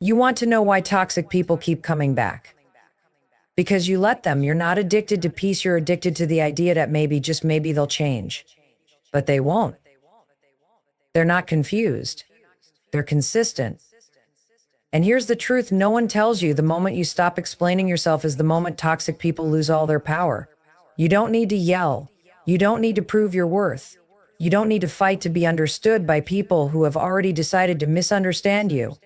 You want to know why toxic people keep coming back. Because you let them. You're not addicted to peace. You're addicted to the idea that maybe, just maybe, they'll change. But they won't. They're not confused. They're consistent. And here's the truth no one tells you: the moment you stop explaining yourself is the moment toxic people lose all their power. You don't need to yell. You don't need to prove your worth. You don't need to fight to be understood by people who have already decided to misunderstand you.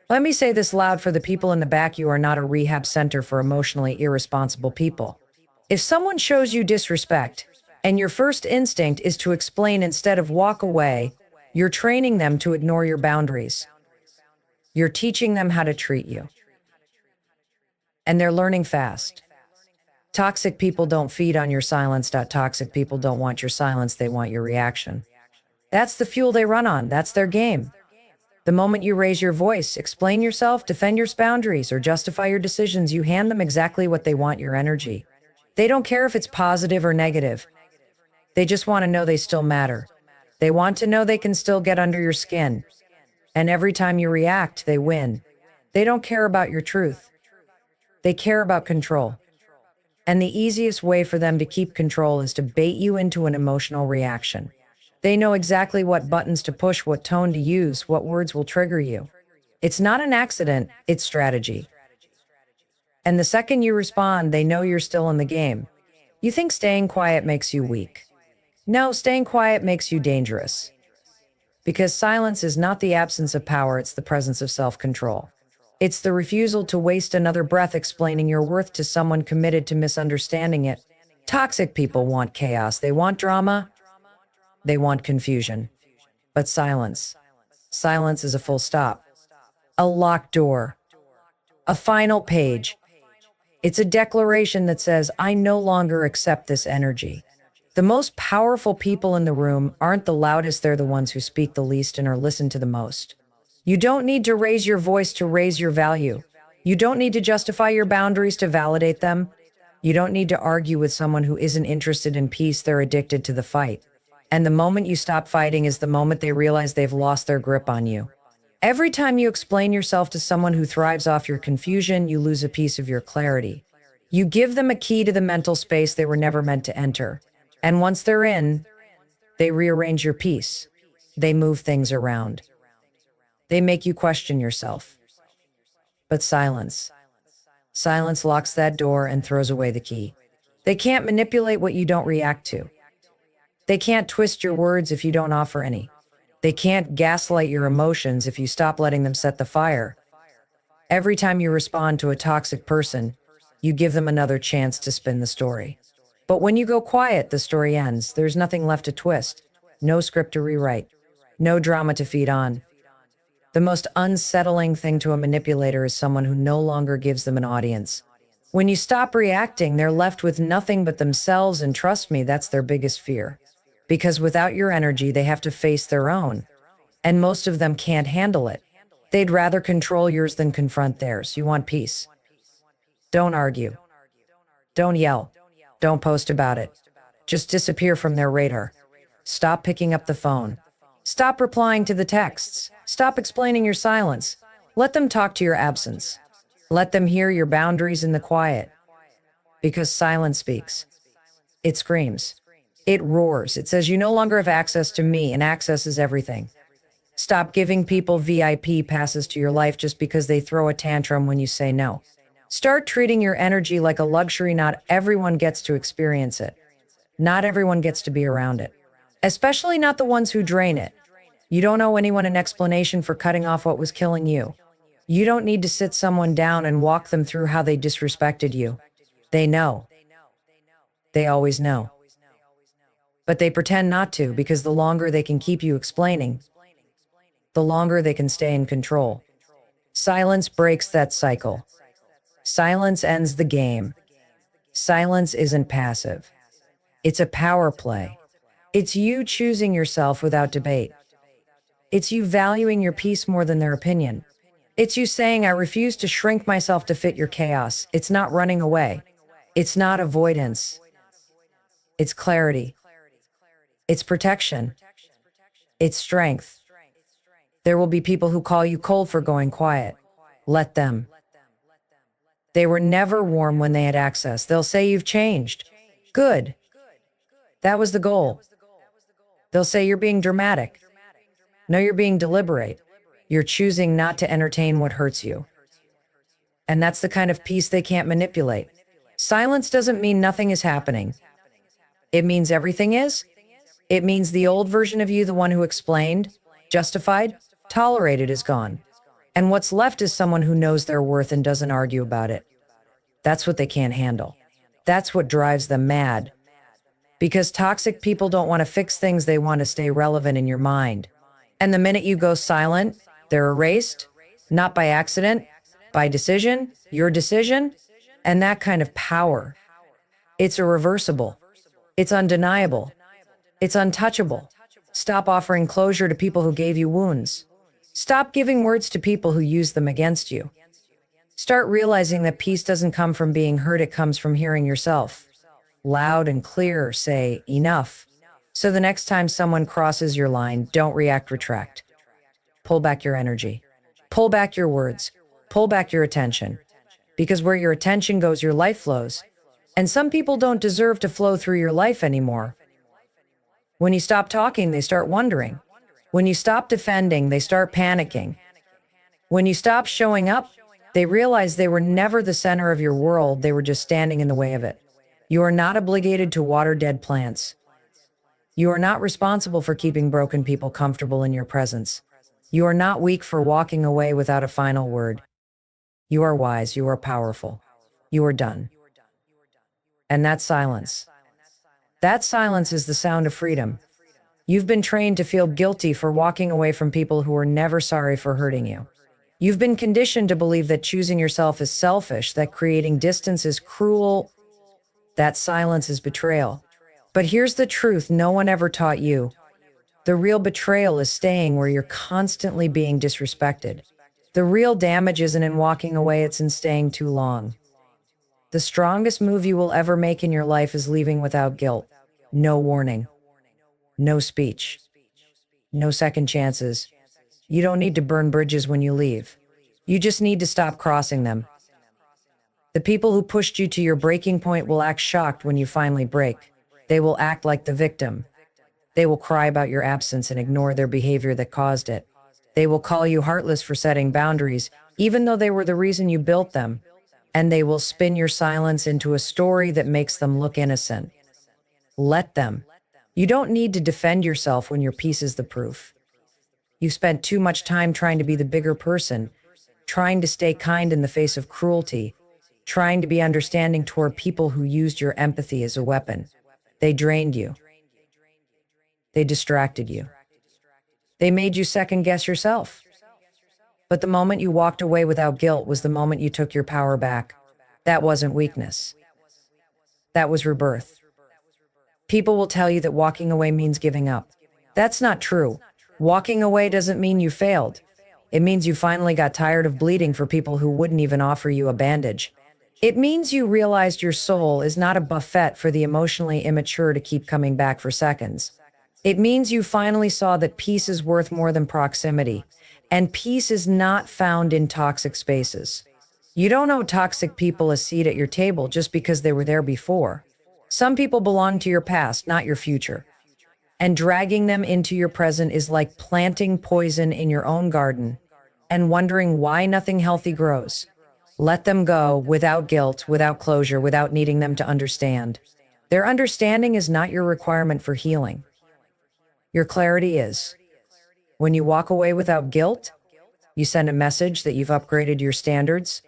Let me say this loud for the people in the back: you are not a rehab center for emotionally irresponsible people. If someone shows you disrespect, and your first instinct is to explain instead of walk away, you're training them to ignore your boundaries. You're teaching them how to treat you. And they're learning fast. Toxic people don't feed on your silence. Toxic people don't want your silence, they want your reaction. That's the fuel they run on. That's their game. The moment you raise your voice, explain yourself, defend your boundaries, or justify your decisions, you hand them exactly what they want: your energy. They don't care if it's positive or negative. They just want to know they still matter. They want to know they can still get under your skin. And every time you react, they win. They don't care about your truth. They care about control. And the easiest way for them to keep control is to bait you into an emotional reaction. They know exactly what buttons to push, what tone to use, what words will trigger you. It's not an accident, it's strategy. And the second you respond, they know you're still in the game. You think staying quiet makes you weak. No, staying quiet makes you dangerous. Because silence is not the absence of power, it's the presence of self-control. It's the refusal to waste another breath explaining your worth to someone committed to misunderstanding it. Toxic people want chaos, they want drama, they want confusion. But silence is a full stop, a locked door, a final page. It's a declaration that says, I no longer accept this energy. The most powerful people in the room aren't the loudest, they're the ones who speak the least and are listened to the most. You don't need to raise your voice to raise your value. You don't need to justify your boundaries to validate them. You don't need to argue with someone who isn't interested in peace, they're addicted to the fight. And the moment you stop fighting is the moment they realize they've lost their grip on you. Every time you explain yourself to someone who thrives off your confusion, you lose a piece of your clarity. You give them a key to the mental space they were never meant to enter. And once they're in, they rearrange your peace. They move things around. They make you question yourself. But silence locks that door and throws away the key. They can't manipulate what you don't react to. They can't twist your words if you don't offer any. They can't gaslight your emotions if you stop letting them set the fire. Every time you respond to a toxic person, you give them another chance to spin the story. But when you go quiet, the story ends. There's nothing left to twist, no script to rewrite, no drama to feed on. The most unsettling thing to a manipulator is someone who no longer gives them an audience. When you stop reacting, they're left with nothing but themselves, and trust me, that's their biggest fear. Because without your energy, they have to face their own. And most of them can't handle it. They'd rather control yours than confront theirs. You want peace. Don't argue. Don't yell. Don't post about it. Just disappear from their radar. Stop picking up the phone. Stop replying to the texts. Stop explaining your silence. Let them talk to your absence. Let them hear your boundaries in the quiet. Because silence speaks. It screams. It roars. It says you no longer have access to me, and access is everything. Stop giving people VIP passes to your life just because they throw a tantrum when you say no. Start treating your energy like a luxury. Not everyone gets to experience it. Not everyone gets to be around it. Especially not the ones who drain it. You don't owe anyone an explanation for cutting off what was killing you. You don't need to sit someone down and walk them through how they disrespected you. They know. They always know. But they pretend not to, because the longer they can keep you explaining, the longer they can stay in control. Silence breaks that cycle. Silence ends the game. Silence isn't passive. It's a power play. It's you choosing yourself without debate. It's you valuing your peace more than their opinion. It's you saying, I refuse to shrink myself to fit your chaos. It's not running away. It's not avoidance. It's clarity. It's protection. It's strength. There will be people who call you cold for going quiet. Let them. They were never warm when they had access. They'll say you've changed. Good. That was the goal. They'll say you're being dramatic. No, you're being deliberate. You're choosing not to entertain what hurts you. And that's the kind of peace they can't manipulate. Silence doesn't mean nothing is happening. It means everything is. It means the old version of you, the one who explained, justified, tolerated, is gone. And what's left is someone who knows their worth and doesn't argue about it. That's what they can't handle. That's what drives them mad. Because toxic people don't want to fix things, they want to stay relevant in your mind. And the minute you go silent, they're erased, not by accident, by decision, your decision. And that kind of power, it's irreversible. It's undeniable. It's untouchable. Stop offering closure to people who gave you wounds. Stop giving words to people who use them against you. Start realizing that peace doesn't come from being heard, it comes from hearing yourself. Loud and clear, say, enough. So the next time someone crosses your line, don't react, retract. Pull back your energy. Pull back your words. Pull back your attention. Because where your attention goes, your life flows. And some people don't deserve to flow through your life anymore. When you stop talking, they start wondering. When you stop defending, they start panicking. When you stop showing up, they realize they were never the center of your world, they were just standing in the way of it. You are not obligated to water dead plants. You are not responsible for keeping broken people comfortable in your presence. You are not weak for walking away without a final word. You are wise, you are powerful. You are done. And that silence is the sound of freedom. You've been trained to feel guilty for walking away from people who were never sorry for hurting you. You've been conditioned to believe that choosing yourself is selfish, that creating distance is cruel, that silence is betrayal. But here's the truth no one ever taught you. The real betrayal is staying where you're constantly being disrespected. The real damage isn't in walking away, it's in staying too long. The strongest move you will ever make in your life is leaving without guilt. No warning. No speech. No second chances. You don't need to burn bridges when you leave. You just need to stop crossing them. The people who pushed you to your breaking point will act shocked when you finally break. They will act like the victim. They will cry about your absence and ignore their behavior that caused it. They will call you heartless for setting boundaries, even though they were the reason you built them. And they will spin your silence into a story that makes them look innocent. Let them. You don't need to defend yourself when your peace is the proof. You spent too much time trying to be the bigger person, trying to stay kind in the face of cruelty, trying to be understanding toward people who used your empathy as a weapon. They drained you. They distracted you. They made you second-guess yourself. But the moment you walked away without guilt was the moment you took your power back. That wasn't weakness. That was rebirth. People will tell you that walking away means giving up. That's not true. Walking away doesn't mean you failed. It means you finally got tired of bleeding for people who wouldn't even offer you a bandage. It means you realized your soul is not a buffet for the emotionally immature to keep coming back for seconds. It means you finally saw that peace is worth more than proximity, and peace is not found in toxic spaces. You don't owe toxic people a seat at your table just because they were there before. Some people belong to your past, not your future. And dragging them into your present is like planting poison in your own garden and wondering why nothing healthy grows. Let them go without guilt, without closure, without needing them to understand. Their understanding is not your requirement for healing. Your clarity is. When you walk away without guilt, you send a message that you've upgraded your standards.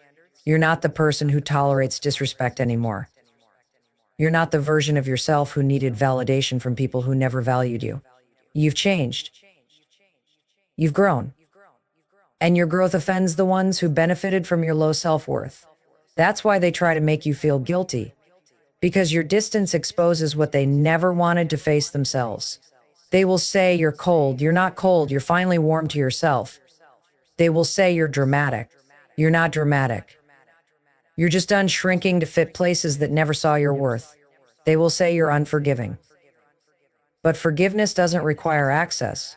You're not the person who tolerates disrespect anymore. You're not the version of yourself who needed validation from people who never valued you. You've changed. You've grown. And your growth offends the ones who benefited from your low self-worth. That's why they try to make you feel guilty. Because your distance exposes what they never wanted to face themselves. They will say you're cold. You're not cold. You're finally warm to yourself. They will say you're dramatic. You're not dramatic. You're just done shrinking to fit places that never saw your worth. They will say you're unforgiving. But forgiveness doesn't require access.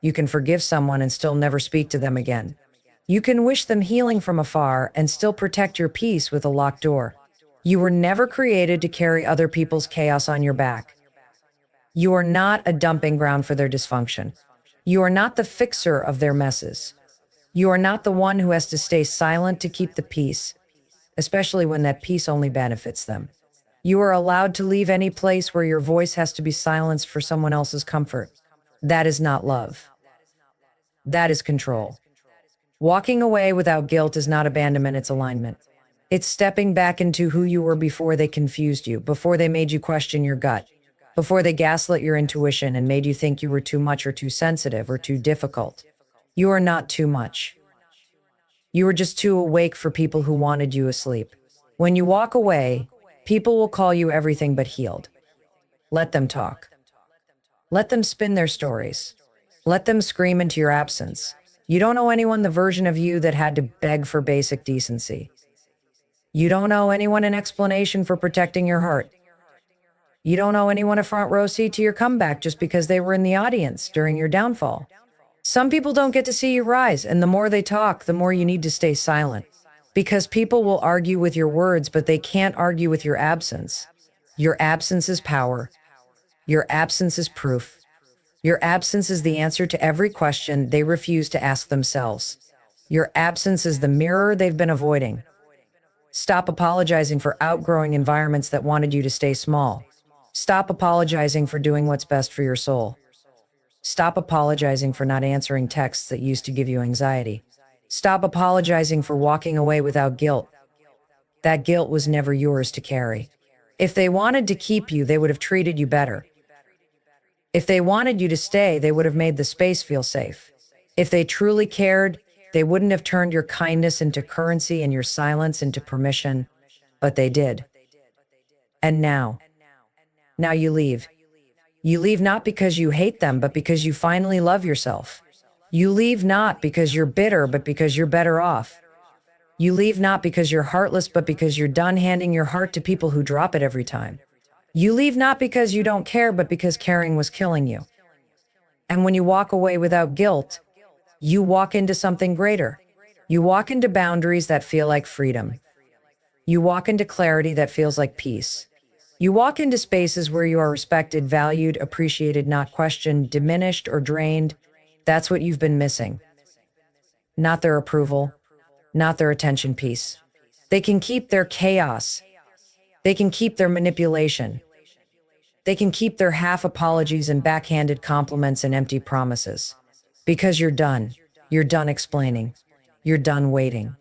You can forgive someone and still never speak to them again. You can wish them healing from afar and still protect your peace with a locked door. You were never created to carry other people's chaos on your back. You are not a dumping ground for their dysfunction. You are not the fixer of their messes. You are not the one who has to stay silent to keep the peace, especially when that peace only benefits them. You are allowed to leave any place where your voice has to be silenced for someone else's comfort. That is not love. That is control. Walking away without guilt is not abandonment, it's alignment. It's stepping back into who you were before they confused you, before they made you question your gut, before they gaslit your intuition and made you think you were too much or too sensitive or too difficult. You are not too much. You are just too awake for people who wanted you asleep. When you walk away, people will call you everything but healed. Let them talk. Let them spin their stories. Let them scream into your absence. You don't owe anyone the version of you that had to beg for basic decency. You don't owe anyone an explanation for protecting your heart. You don't owe anyone a front row seat to your comeback just because they were in the audience during your downfall. Some people don't get to see you rise, and the more they talk, the more you need to stay silent. Because people will argue with your words, but they can't argue with your absence. Your absence is power. Your absence is proof. Your absence is the answer to every question they refuse to ask themselves. Your absence is the mirror they've been avoiding. Stop apologizing for outgrowing environments that wanted you to stay small. Stop apologizing for doing what's best for your soul. Stop apologizing for not answering texts that used to give you anxiety. Stop apologizing for walking away without guilt. That guilt was never yours to carry. If they wanted to keep you, they would have treated you better. If they wanted you to stay, they would have made the space feel safe. If they truly cared, they wouldn't have turned your kindness into currency and your silence into permission, but they did. And now you leave. You leave not because you hate them, but because you finally love yourself. You leave not because you're bitter, but because you're better off. You leave not because you're heartless, but because you're done handing your heart to people who drop it every time. You leave not because you don't care, but because caring was killing you. And when you walk away without guilt, you walk into something greater. You walk into boundaries that feel like freedom. You walk into clarity that feels like peace. You walk into spaces where you are respected, valued, appreciated, not questioned, diminished, or drained. That's what you've been missing. Not their approval, not their attention piece. They can keep their chaos. They can keep their manipulation. They can keep their half apologies and backhanded compliments and empty promises. Because you're done. You're done explaining. You're done waiting.